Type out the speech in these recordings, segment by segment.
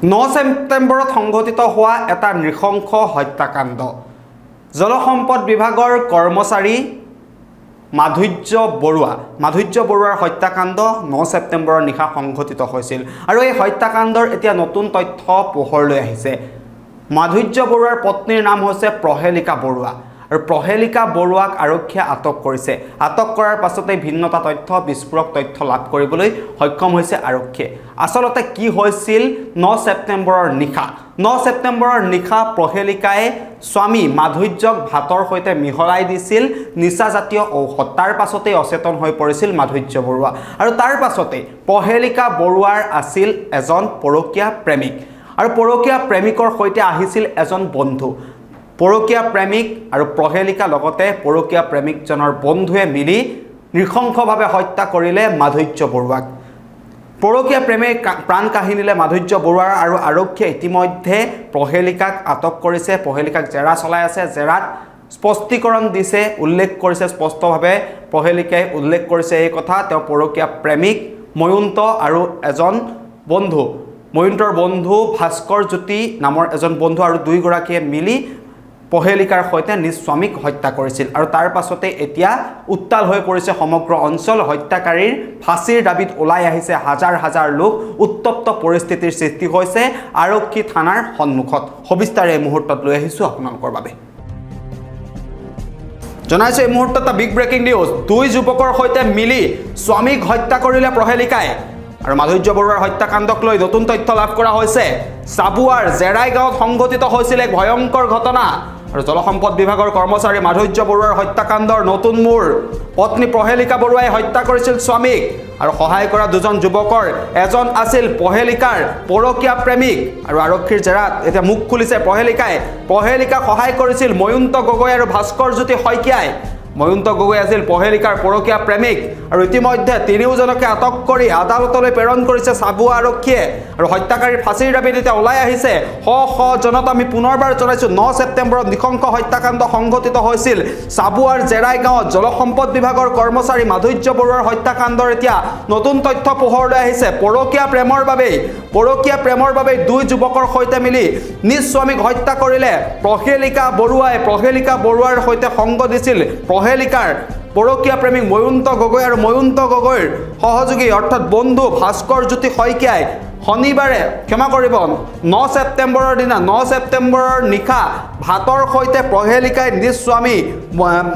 9 ছেপ্টেম্বৰত সংঘটিত হোৱা এটা নৃশংস হত্যাকাণ্ড। জলসম্পদ বিভাগৰ কৰ্মচাৰী মাধুৰ্য বৰুৱাৰ হত্যাকাণ্ড 9 ছেপ্টেম্বৰৰ নিশা সংঘটিত হৈছিল আৰু এই হত্যাকাণ্ডৰ এতিয়া নতুন তথ্য পোহৰলৈ আহিছে। মাধুৰ্য বৰুৱাৰ পত্নীৰ নাম হৈছে প্ৰহেলিকা বৰুৱা আৰু প্ৰহেলিকা বৰুৱাক আৰক্ষীয়ে আটক কৰিছে। আটক কৰাৰ পাছতে ভিন্নতা তথ্য বিস্ফোৰক তথ্য লাভ কৰিবলৈ সক্ষম হৈছে আৰক্ষীয়ে। আচলতে কি হৈছিল 9 ছেপ্টেম্বৰৰ নিশা? 9 ছেপ্টেম্বৰৰ নিশা প্ৰহেলিকাই স্বামী মাধুৰ্যক ভাতৰ সৈতে মিহলাই দিছিল নিচাজাতীয় ঔষধ। তাৰ পাছতে অচেতন হৈ পৰিছিল মাধুৰ্য বৰুৱা আৰু তাৰ পাছতে প্ৰহেলিকা বৰুৱাৰ আছিল এজন পৰকীয়া প্ৰেমিক আৰু পৰকীয়া প্ৰেমিকৰ সৈতে আহিছিল এজন বন্ধু। পৰকীয়া প্ৰেমিক আৰু প্ৰহেলিকা লগতে পৰকীয়া প্ৰেমিকজনৰ বন্ধুৱে মিলি নৃশংসভাৱে হত্যা কৰিলে মাধুৰ্য বৰুৱাক। পৰকীয়া প্ৰেমে প্ৰাণ কাহিনীলে মাধুৰ্য বৰুৱাৰ আৰু আৰক্ষীয়ে ইতিমধ্যে প্ৰহেলিকাক আটক কৰিছে। প্ৰহেলিকাক জেৰা চলাই আছে। জেৰাত স্পষ্টীকৰণ দিছে, উল্লেখ কৰিছে স্পষ্টভাৱে। প্ৰহেলিকাই উল্লেখ কৰিছে এই কথা তেওঁ পৰকীয়া প্ৰেমিক ময়ন্ত আৰু এজন বন্ধু, ময়ন্তৰ বন্ধু ভাস্কৰ জ্যোতি নামৰ এজন বন্ধু আৰু দুয়োগৰাকীয়ে মিলি প্ৰহেলিকাৰ সৈতে নিজ স্বামীক হত্যা কৰিছিল আৰু তাৰ পাছতে এতিয়া উত্তাল হৈ পৰিছে সমগ্ৰ অঞ্চল। হত্যাকাৰীৰ ফাঁচীৰ দাবীত ওলাই আহিছে হাজাৰ হাজাৰ লোক। উত্তপ্ত পৰিস্থিতিৰ সৃষ্টি হৈছে আৰক্ষী থানাৰ সন্মুখত। সবিস্তাৰে এই মুহূৰ্তত লৈ আহিছোঁ আপোনালোকৰ বাবে। জনাইছোঁ এই মুহূৰ্তত এটা বিগ ব্ৰেকিং নিউজ। দুই যুৱকৰ সৈতে মিলি স্বামীক হত্যা কৰিলে প্ৰহেলিকাই আৰু মাধুৰ্য বৰুৱাৰ হত্যাকাণ্ডক লৈ নতুন তথ্য লাভ কৰা হৈছে। চাবুৱাৰ জেৰাই গাঁৱত সংঘটিত হৈছিল এক ভয়ংকৰ ঘটনা আৰু জলসম্পদ বিভাগৰ কৰ্মচাৰী মাধুৰ্য বৰুৱাৰ হত্যাকাণ্ডৰ নতুন মূৰ। পত্নী প্ৰহেলিকা বৰুৱাই হত্যা কৰিছিল স্বামীক আৰু সহায় কৰা দুজন যুৱকৰ এজন আছিল প্ৰহেলিকাৰ পৰকীয়া প্ৰেমিক আৰু আৰক্ষীৰ জেৰাত এতিয়া মুখ খুলিছে প্ৰহেলিকাই। প্ৰহেলিকাক সহায় কৰিছিল ময়ন্ত গগৈ আৰু ভাস্কৰ জ্যোতি শইকীয়াই। ময়ন্ত গগৈ আছিল প্ৰহেলিকাৰ পৰকীয়া প্ৰেমিক আৰু ইতিমধ্যে তিনিওজনকে আটক কৰি আদালতলৈ প্ৰেৰণ কৰিছে চাবুৱা আৰক্ষীয়ে আৰু হত্যাকাৰীৰ ফাঁচীৰ দাবীত এতিয়া ওলাই আহিছে শ শ জনতা। আমি পুনৰবাৰ জনাইছোঁ 9 ছেপ্টেম্বৰত নৃশংস হত্যাকাণ্ড সংঘটিত হৈছিল চাবুৱাৰ জেৰাই গাঁৱত। জলসম্পদ বিভাগৰ কৰ্মচাৰী মাধুৰ্য বৰুৱাৰ হত্যাকাণ্ডৰ এতিয়া নতুন তথ্য পোহৰলৈ আহিছে। পৰকীয়া প্ৰেমৰ বাবেই দুই যুৱকৰ সৈতে মিলি নিজ স্বামীক হত্যা কৰিলে প্ৰহেলিকা বৰুৱাই। প্ৰহেলিকা বৰুৱাৰ সৈতে সংগ দিছিল প্ৰহেলিকাৰ পৰকীয়া প্ৰেমিক ময়ন্ত গগৈ আৰু ময়ন্ত গগৈৰ সহযোগী অৰ্থাৎ বন্ধু ভাস্কৰ জ্যোতি শইকীয়াই শনিবাৰে 9 ছেপ্টেম্বৰৰ দিনা 9 ছেপ্টেম্বৰৰ নিশা ভাতৰ সৈতে প্ৰহেলিকাই নিজ স্বামী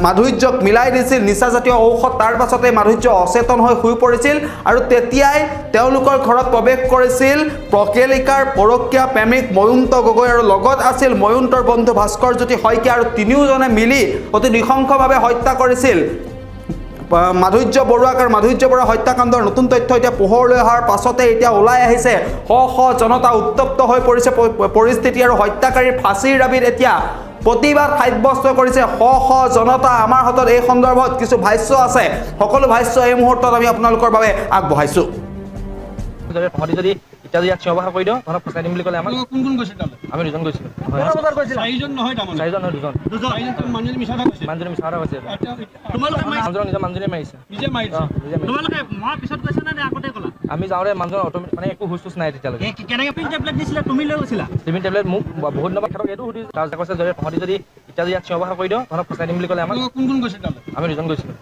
মাধুৰ্যক মিলাই দিছিল নিচাজাতীয় ঔষধ। তাৰ পাছতে মাধুৰ্য অচেতন হৈ শুই পৰিছিল আৰু তেতিয়াই তেওঁলোকৰ ঘৰত প্ৰৱেশ কৰিছিল প্ৰহেলিকাৰ পৰকীয়া প্ৰেমিক ময়ন্ত গগৈ আৰু লগত আছিল ময়ন্তৰ বন্ধু ভাস্কৰ জ্যোতি শইকীয়া আৰু তিনিওজনে মিলি অতি নৃশংসভাৱে হত্যা কৰিছিল মাধুৰ্য বৰুৱাক। আৰু মাধুৰ্য বৰুৱাৰ হত্যাকাণ্ডৰ নতুন তথ্য এতিয়া পোহৰলৈ অহাৰ পাছতে এতিয়া ওলাই আহিছে শ শ জনতা। উত্তপ্ত হৈ পৰিছে পৰিস্থিতি আৰু হত্যাকাৰীৰ ফাঁচীৰ দাবীত এতিয়া প্ৰতিবাদ সাব্যস্ত কৰিছে শ শ জনতা। আমাৰ হাতত এই সন্দৰ্ভত কিছু ভাষ্য আছে, সকলো ভাষ্য এই মুহূৰ্তত আমি আপোনালোকৰ বাবে আগবঢ়াইছোঁ। যদি এতিয়া ইয়াত ব্যৱহাৰ কৰি দিওঁ তহঁতক ফচাই দিম বুলি ক'লে আমাক। কোন কোন গৈছিল? আমি দুজন গৈছিলোঁ। চাৰিজন নহয়, দুজন। মানুহজনী মিছা কথা কৈছে। মানুহজনক নিজৰ মানুহজনীয়ে মাৰিছে। আমি যাওঁতে মানুহজন অট'মেটিক মানে একো হুচ চুচ নাই তেতিয়ালৈকে। টেবলেট দিছিলে, তুমি লৈ গৈছিলা? টেবলেট মোক বহুত নম্বৰ ক্ষেত্ৰত এইটো সুধিছোঁ। তাৰ কৈছে যদি তহঁতি যদি এতিয়া ইয়াত ব্যৱহাৰ কৰি দিওঁ তহঁতক ফচাই দিম বুলি ক'লে আমাক। কোন কোন গৈছিল? আমি দুজন গৈছিলোঁ।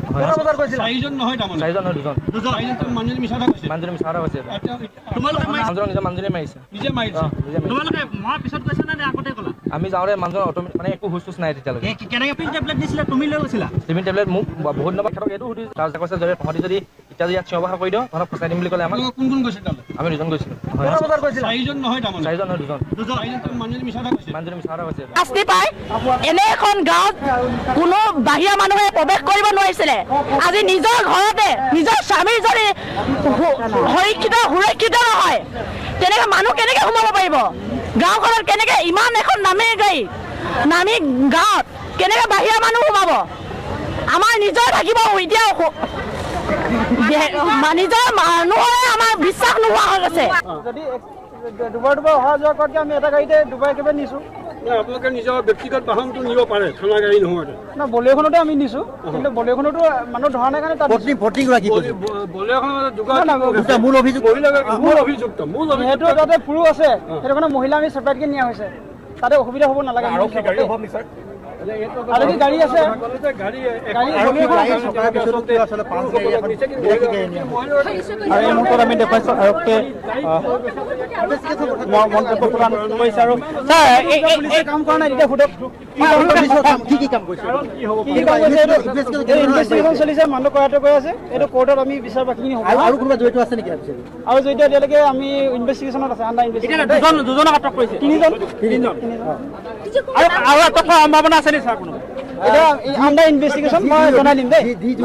চাৰিজন নহয়, দুজন। মানুহজনী মিছা কথা কৈছে। মানুহজনক নিজৰ মানুহজনীয়ে মাৰিছে। আমি যাওঁতে মানুহজন অট'মেটিক মানে একো হুচ চুচ নাই তেতিয়ালৈকে। টেবলেট দিছিলে, তুমি লৈ গৈছিলা? টেবলেট মোক বহুত নম্বৰ ক্ষেত্ৰত এইটো সুধিছোঁ। তাৰ কৈছে যদি তহঁতি যদি এতিয়া ইয়াত ব্যৱহাৰ কৰি দিওঁ তহঁতক ফচাই দিম বুলি ক'লে আমাক। কোন কোন গৈছিল? আমি দুজন গৈছিলোঁ। চাৰিজন নহয়, দুজন। মানুহজনী মিছা কথা কৈছে। শাস্তি পায়। এনে এখন গাঁৱত কোনো বাহিৰা মানুহে প্ৰৱেশ কৰিব নোৱাৰিছিলে। আজি নিজৰ ঘৰতে নিজৰ স্বামীৰ যদি সুৰক্ষিত নহয় তেনেকে মানুহ কেনেকে সোমাব পাৰিব? গাঁওখনত কেনেকে ইমান এখন নামী গাঁৱত কেনেকে বাহিৰা মানুহ সোমাব? আমাৰ নিজৰ থাকিব এতিয়া নিজৰ মানুহৰে আমাৰ বিশ্বাস নোহোৱা হৈ গৈছে। যদি দুবাৰ অহা যোৱা কৰাতকৈ আমি এটা গাড়ীতে দুবাৰ একেবাৰে নিছোঁ। আপোনালোকে নিজৰ ব্যক্তিগত বাহনটো নিব পাৰে থানা গাড়ী নোহোৱাকৈ না বলেৰখনতে আমি নিছোঁ কিন্তু বলেৰখনতো মানুহ ধৰা নাই কাৰণে তাত মূল অভিযোগ মূল অভিযুক্ত সেইটো তাতে পুৰুষ আছে সেইটো কাৰণে মহিলা আমি ছেপাৰেটকৈ নিয়া হৈছে তাতে অসুবিধা হ'ব নালাগে আৰু কি গাড়ী আছে আৰু এই মুহূৰ্তত আমি দেখুৱাইছোঁ আৰক্ষীয়ে মন্তব্য প্ৰদান কৰিছে আৰু কাম কৰা নাই তেতিয়া সোধক কি কাম কৰিছে ইনভেষ্টিগেশ্যন চলিছে মানুহ কৰাটো কৈ আছে এইটো কোৰ্টত আমি বিচাৰ বাকীখিনি হ'ব আৰু কোনোবা জড়িত আছে নেকি আৰু জড়িত এতিয়ালৈকে আমি ইনভেষ্টিগেশ্যনত আছে আণ্ডাৰ ইনভেষ্টিগেশ্যন দুজনক আটক কৰিছে তিনিজন আৰু আটক হোৱাৰ সম্ভাৱনা আছে নেকি ছাৰ কোনো এতিয়া আণ্ডাৰ ইনভেষ্টিগেশ্যন মই জনাই দিম দেই